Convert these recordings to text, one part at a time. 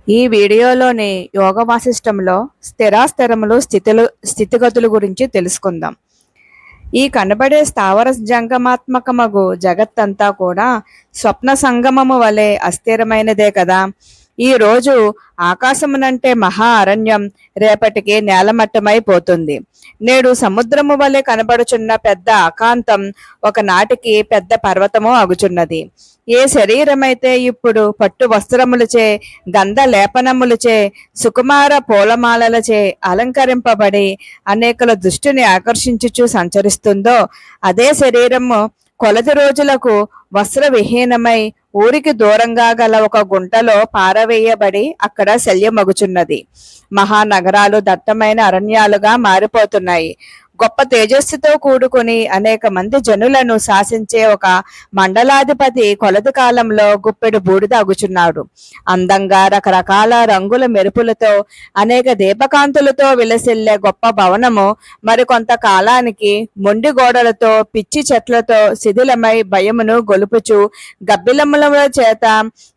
ఈ వీడియోలోని యోగ వాసిష్టంలో స్థిరాస్థిరములు స్థితిగతుల గురించి తెలుసుకుందాం. ఈ కనబడే స్థావర జంగమాత్మకమగు జగత్తంతా కూడా స్వప్న సంగమము వలె అస్థిరమైనదే కదా. ఈ రోజు ఆకాశమునంటే మహా అరణ్యం రేపటికి నేలమట్టమైపోతుంది. నేడు సముద్రము వలె కనబడుచున్న పెద్ద అకాంతం ఒకనాటికి పెద్ద పర్వతము అగుచున్నది. ఏ శరీరమైతే ఇప్పుడు పట్టు వస్త్రములచే గంధ లేపనములచే సుకుమార పూలమాలలచే అలంకరింపబడి అనేకల దృష్టిని ఆకర్షించుచు సంచరిస్తుందో అదే శరీరము కొలది రోజులకు వస్త్రవిహీనమై ఊరికి దూరంగా గల ఒక గుంటలో పారవేయబడి అక్కడ శల్యమగుచున్నది. మహానగరాలు దట్టమైన అరణ్యాలుగా మారిపోతున్నాయి. గొప్ప తేజస్సుతో కూడుకుని అనేక మంది జనులను శాసించే ఒక మండలాధిపతి కొలది కాలంలో గుప్పెడు బూడిద అగుచున్నాడు. అందంగా రకరకాల రంగుల మెరుపులతో అనేక దీపకాంతులతో విలసిల్లే గొప్ప భవనము మరికొంత కాలానికి మొండి గోడలతో పిచ్చి చెట్లతో శిథిలమై భయమును గొలుపుచు గబ్బిలముల చేత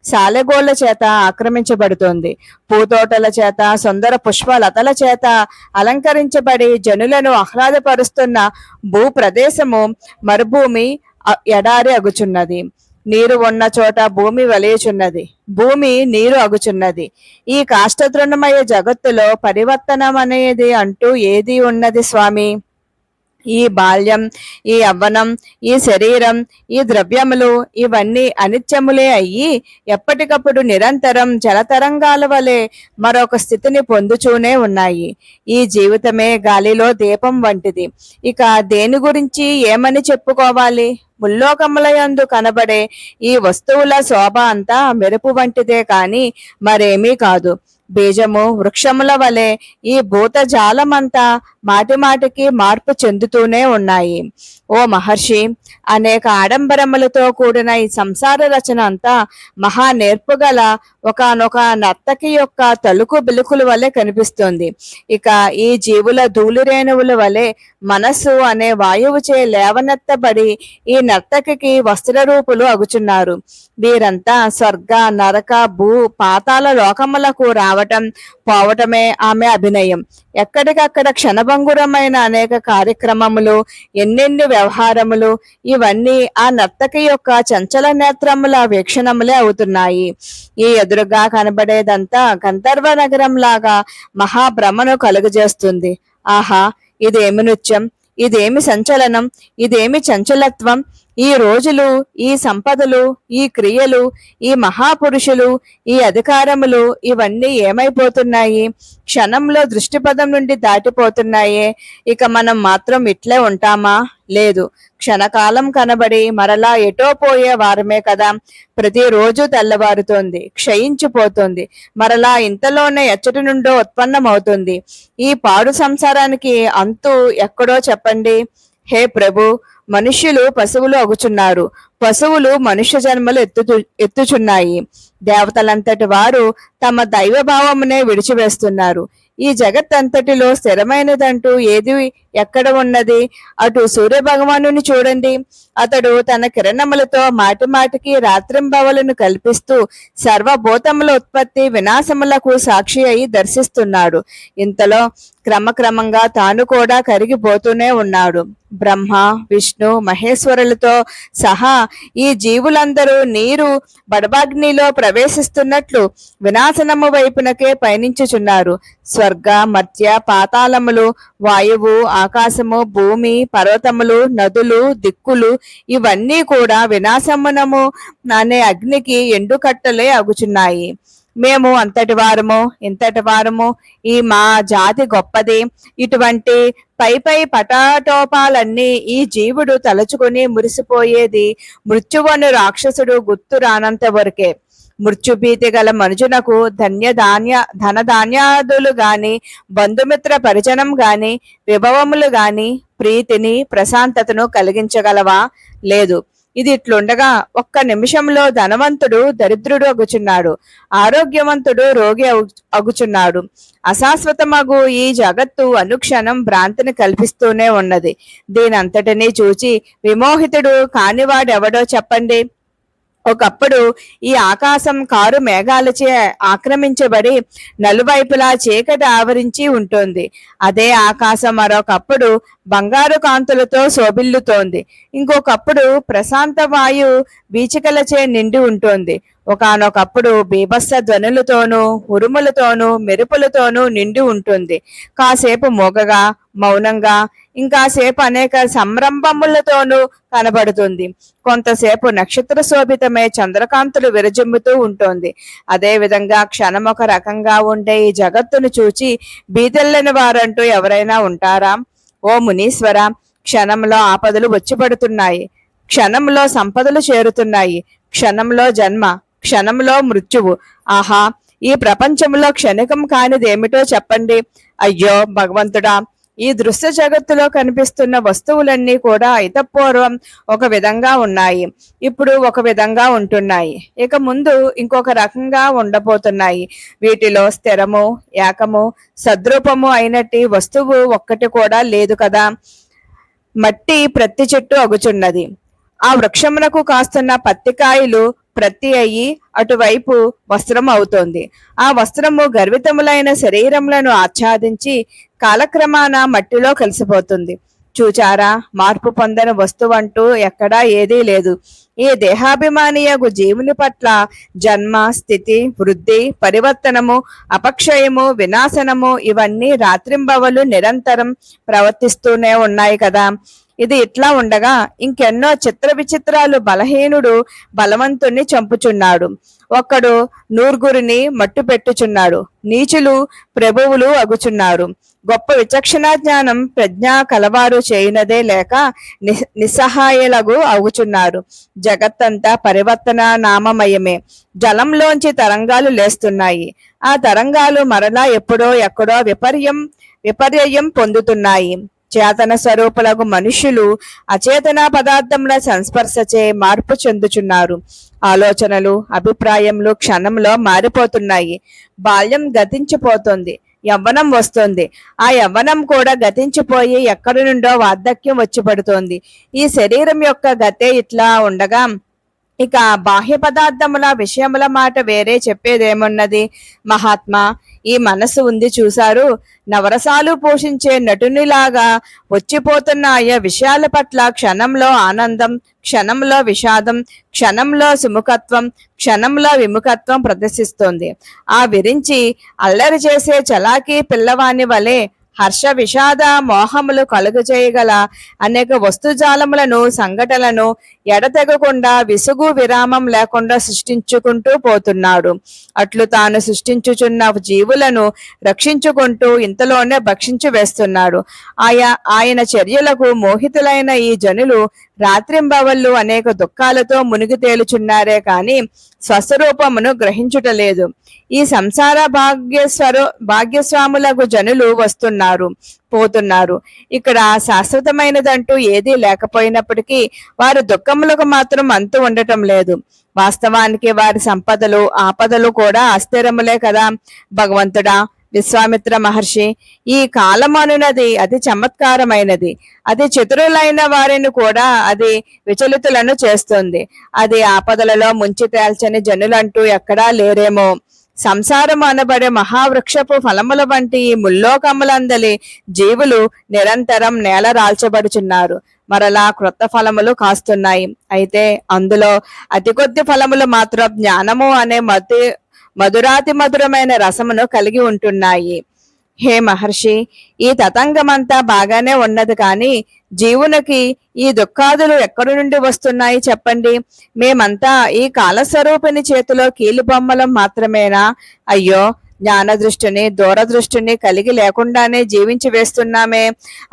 సాలెగోళ్ల చేత ఆక్రమించబడుతోంది. పూతోటల చేత సుందర పుష్పలతల చేత అలంకరించబడి జనులను ఆహ్లాదపరుస్తున్న భూ ప్రదేశము మరుభూమి ఎడారి అగుచున్నది. నీరు ఉన్న చోట భూమి వలయుచున్నది, భూమి నీరు అగుచున్నది. ఈ కాష్టతృణమయ జగత్తులో పరివర్తనం అనేది అంటూ ఏది ఉన్నది స్వామి? ఈ బాల్యం, ఈ యవ్వనం, ఈ శరీరం, ఈ ద్రవ్యములు ఇవన్నీ అనిత్యములే అయ్యి ఎప్పటికప్పుడు నిరంతరం జలతరంగాల వలె మరొక స్థితిని పొందుచూనే ఉన్నాయి. ఈ జీవితమే గాలిలో దీపం వంటిది. ఇక దేని గురించి ఏమని చెప్పుకోవాలి? ముల్లోకములయందు కనబడే ఈ వస్తువుల శోభ అంతా మెరుపు వంటిదే కాని మరేమీ కాదు. బీజము వృక్షముల వలె ఈ భూతజాలమంతా మాటిమాటికి మార్పు చెందుతూనే ఉన్నాయి. ఓ మహర్షి, అనేక ఆడంబరములతో కూడిన ఈ సంసార రచన అంతా మహా నేర్పుగల ఒకనొక నర్తకి యొక్క తలుకు బిలుకుల వలె కనిపిస్తుంది. ఇక ఈ జీవుల ధూళిరేణువుల వలె మనస్సు అనే వాయువుచే లేవనెత్తబడి ఈ నర్తకి వస్త్రరూపులు అగుచున్నారు. వీరంతా స్వర్గ నరక భూ పాతాల లోకములకు రావటం పోవటమే ఆమె అభినయం. ఎక్కడికక్కడ క్షణభంగురమైన అనేక కార్యక్రమములు, ఎన్నెన్ని వ్యవహారములు, ఇవన్నీ ఆ నర్తకి యొక్క చంచల నేత్రముల వీక్షణములే అవుతున్నాయి. ఈ ఎదురుగా కనబడేదంతా గంధర్వ నగరం లాగా మహాభ్రమను కలుగజేస్తుంది. ఆహా, ఇదేమి నృత్యం, ఇదేమి సంచలనం, ఇదేమి చంచలత్వం! ఈ రోజులు, ఈ సంపదలు, ఈ క్రియలు, ఈ మహాపురుషులు, ఈ అధికారములు ఇవన్నీ ఏమైపోతున్నాయి? క్షణంలో దృష్టిపదం నుండి దాటిపోతున్నాయే. ఇక మనం మాత్రం ఇట్లే ఉంటామా? లేదు. క్షణకాలం కనబడి మరలా ఎటో పోయే వారమే కదా. ప్రతిరోజు తెల్లవారుతోంది, క్షయించిపోతుంది, మరలా ఇంతలోనే ఎచ్చటి నుండో ఉత్పన్నమవుతుంది. ఈ పాడు సంసారానికి అంతు ఎక్కడో చెప్పండి. హే ప్రభు, మనుష్యులు పశువులు అగుచున్నారు, పశువులు మనుష్య జన్మలు ఎత్తుచున్నాయి. దేవతలంతటి వారు తమ దైవభావమునే విడిచివేస్తున్నారు. ఈ జగత్తంతటిలో స్థిరమైనదంటూ ఏది ఎక్కడ ఉన్నది? అటు సూర్య భగవానుని చూడండి. అతడు తన కిరణములతో మాటిమాటికి రాత్రింబవలను కల్పిస్తూ సర్వభూతముల ఉత్పత్తి వినాశములకు సాక్షి అయి దర్శిస్తున్నాడు. ఇంతలో క్రమక్రమంగా తాను కూడా కరిగిపోతూనే ఉన్నాడు. బ్రహ్మ విష్ణు మహేశ్వరులతో సహా ఈ జీవులందరూ నీరు బడబాగ్నిలో ప్రవేశిస్తున్నట్లు వినాశనము వైపునకే పయనించుచున్నారు. స్వర్గ మర్త్య పాతాళములు, వాయువు, ఆకాశము, భూమి, పర్వతములు, నదులు, దిక్కులు ఇవన్నీ కూడా వినాశమునము అనే అగ్నికి ఎండుకట్టలే అగుచున్నాయి. మేము అంతటి వారము, ఇంతటి వారము, ఈ మా జాతి గొప్పది, ఇటువంటి పై పై పటాటోపాలన్నీ ఈ జీవుడు తలుచుకుని మురిసిపోయేది మృత్యువను రాక్షసుడు గుర్తు రానంత వరకే. మృత్యుభీతి గల మనుజునకు ధనధాన్యాదులు గాని, బంధుమిత్ర పరిజనం గాని, విభవములు గాని ప్రీతిని ప్రశాంతతను కలిగించగలవా? లేదు. ఇది ఇట్లుండగా ఒక్క నిమిషంలో ధనవంతుడు దరిద్రుడు అగుచున్నాడు, ఆరోగ్యవంతుడు రోగి అగుచున్నాడు. అశాశ్వతమగు ఈ జగత్తు అనుక్షణం భ్రాంతిని కల్పిస్తూనే ఉన్నది. దీనంతటినీ చూచి విమోహితుడు కానివాడెవడో చెప్పండి. ఒకప్పుడు ఈ ఆకాశం కారు మేఘాలచే ఆక్రమించబడి నలువైపులా చీకటి ఆవరించి ఉంటుంది. అదే ఆకాశం మరొకప్పుడు బంగారు కాంతులతో శోభిల్లుతోంది. ఇంకొకప్పుడు ప్రశాంత వాయు వీచికలచే నిండి ఉంటుంది. ఒకానొకప్పుడు బీభత్స ధ్వనులతోనూ ఉరుములతోనూ మెరుపులతోనూ నిండి ఉంటుంది. కాసేపు మూగగా మౌనంగా ఇంకాసేపు అనేక సంరంభములతోనూ కనబడుతుంది. కొంతసేపు నక్షత్ర శోభితమై చంద్రకాంతులు విరజిమ్ముతూ ఉంటుంది. అదే విధంగా క్షణం ఒక రకంగా ఉండే ఈ జగత్తును చూచి బీదెల్లని వారంటూ ఎవరైనా ఉంటారా? ఓ మునీశ్వర, క్షణంలో ఆపదలు వచ్చి పడుతున్నాయి, క్షణంలో సంపదలు చేరుతున్నాయి, క్షణంలో జన్మ, క్షణంలో మృత్యువు. ఆహా, ఈ ప్రపంచంలో క్షణికం కానిదేమిటో చెప్పండి. అయ్యో భగవంతుడా, ఈ దృశ్య జగత్తులో కనిపిస్తున్న వస్తువులన్నీ కూడా ఇతపూర్వం ఒక విధంగా ఉన్నాయి, ఇప్పుడు ఒక విధంగా ఉంటున్నాయి, ఇక ముందు ఇంకొక రకంగా ఉండబోతున్నాయి. వీటిలో స్థిరము, ఏకము, సద్రూపము అయినట్టి వస్తువు ఒక్కటి కూడా లేదు కదా. మట్టి ప్రతి చెట్టు అగుచున్నది. ఆ వృక్షమునకు కాస్తున్న పత్తికాయలు ప్రతి అయ్యి అటువైపు వస్త్రం అవుతోంది. ఆ వస్త్రము గర్వితములైన శరీరములను ఆచ్ఛాదించి కాలక్రమాన మట్టిలో కలిసిపోతుంది. చూచారా, మార్పు పొందని వస్తువంటూ ఎక్కడా ఏదీ లేదు. ఈ దేహాభిమానియగు జీవుని పట్ల జన్మ, స్థితి, వృద్ధి, పరివర్తనము, అపక్షయము, వినాశనము ఇవన్నీ రాత్రింబవలు నిరంతరం ప్రవర్తిస్తూనే ఉన్నాయి కదా. ఇది ఇట్లా ఉండగా ఇంకెన్నో చిత్ర విచిత్రాలు. బలహీనుడు బలవంతుణ్ణి చంపుచున్నాడు, ఒక్కడు నూర్గురిని మట్టు పెట్టుచున్నాడు, నీచులు ప్రభువులు అగుచున్నారు. గొప్ప విచక్షణ జ్ఞానం ప్రజ్ఞ కలవారు చేయునదే లేక నిస్సహాయలగు అగుచున్నారు. జగత్తంతా పరివర్తన నామమయమే. జలంలోంచి తరంగాలు లేస్తున్నాయి. ఆ తరంగాలు మరలా ఎప్పుడో ఎక్కడో విపర్యయం పొందుతున్నాయి. చేతన స్వరూపులకు మనుషులు అచేతన పదార్థముల సంస్పర్శచే మార్పు చెందుచున్నారు. ఆలోచనలు, అభిప్రాయములు క్షణంలో మారిపోతున్నాయి. బాల్యం గతించిపోతుంది, యవ్వనం వస్తుంది. ఆ యవ్వనం కూడా గతించిపోయి ఎక్కడి నుండో వార్ధక్యం వచ్చి పడుతోంది. ఈ శరీరం యొక్క గతే ఇట్లా ఉండగా ఇక బాహ్య పదార్థముల విషయముల మాట వేరే చెప్పేదేమున్నది? మహాత్మా, ఈ మనసు ఉంది చూశారు, నవరసాలు పోషించే నటునిలాగా వచ్చిపోతున్న ఆయా విషయాల పట్ల క్షణంలో ఆనందం, క్షణంలో విషాదం, క్షణంలో సుముఖత్వం, క్షణంలో విముఖత్వం ప్రదర్శిస్తోంది. ఆ విరించి అల్లరి చేసే చలాకీ పిల్లవాని వలె హర్ష విషాద మోహములు కలుగజేయగల అనేక వస్తుజాలములను, సంఘటనలను ఎడతెగకుండా విసుగు విరామం లేకుండా సృష్టించుకుంటూ పోతున్నాడు. అట్లు తాను సృష్టించుచున్న జీవులను రక్షించుకుంటూ ఇంతలోనే భక్షించి వేస్తున్నాడు. ఆయన చర్యలకు మోహితులైన ఈ జనులు రాత్రింబవళ్ళు అనేక దుఃఖాలతో మునిగి తేలుచున్నారే కాని స్వస్వరూపమును గ్రహించుటలేదు. ఈ సంసార భాగ్యస్వాములకు జనులు వస్తున్నారు, పోతున్నారు. ఇక్కడ శాశ్వతమైనదంటూ ఏదీ లేకపోయినప్పటికీ వారి దుఃఖములకు మాత్రం అంతు ఉండటం లేదు. వాస్తవానికి వారి సంపదలు, ఆపదలు కూడా అస్థిరములే కదా. భగవంతుడా, విశ్వామిత్ర మహర్షి, ఈ కాలమనునది అతి చమత్కారమైనది. అది చతురులైన వారిని కూడా అది విచలితులను చేస్తుంది. అది ఆపదలలో ముంచి తేల్చని జనులంటూ ఎక్కడా లేరేమో. సంసారం అనబడే మహావృక్షపు ఫలముల వంటి ఈ ముల్లోకములందలి జీవులు నిరంతరం నేల రాల్చబడుచున్నారు. మరలా క్రొత్త ఫలములు కాస్తున్నాయి. అయితే అందులో అతి కొద్ది ఫలములు మాత్రం జ్ఞానము అనే మధురాతి మధురమైన రసమును కలిగి ఉంటున్నాయి. హే మహర్షి, ఈ తతంగమంతా బాగానే ఉన్నది కానీ జీవునికి ఈ దుఃఖాదులు ఎక్కడి నుండి వస్తున్నాయి చెప్పండి? మేమంతా ఈ కాలస్వరూపిణి చేతిలో కీలుబొమ్మలం మాత్రమేనా? అయ్యో, జ్ఞాన దృష్టిని, దూరదృష్టిని కలిగి లేకుండానే జీవించి వేస్తున్నామే.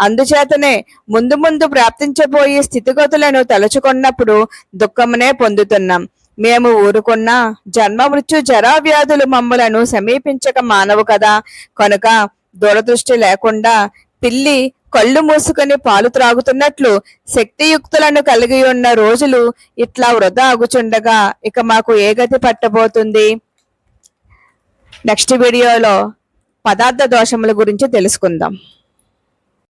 అందుచేతనే ముందు ముందు ప్రాప్తించబోయే స్థితిగతులను తలుచుకున్నప్పుడు దుఃఖమునే పొందుతున్నాం. మేము ఊరుకున్న జన్మ మృత్యు జరా వ్యాధులు మమ్ములను సమీపించక మానవు కదా. కనుక దూరదృష్టి లేకుండా పిల్లి కళ్ళు మూసుకొని పాలు త్రాగుతున్నట్లు శక్తియుక్తులను కలిగి ఉన్న రోజులు ఇట్లా వృధా అగుచుండగా ఇక మాకు ఏ గతి పట్టబోతుంది? నెక్స్ట్ వీడియోలో పదార్థ దోషముల గురించి తెలుసుకుందాం.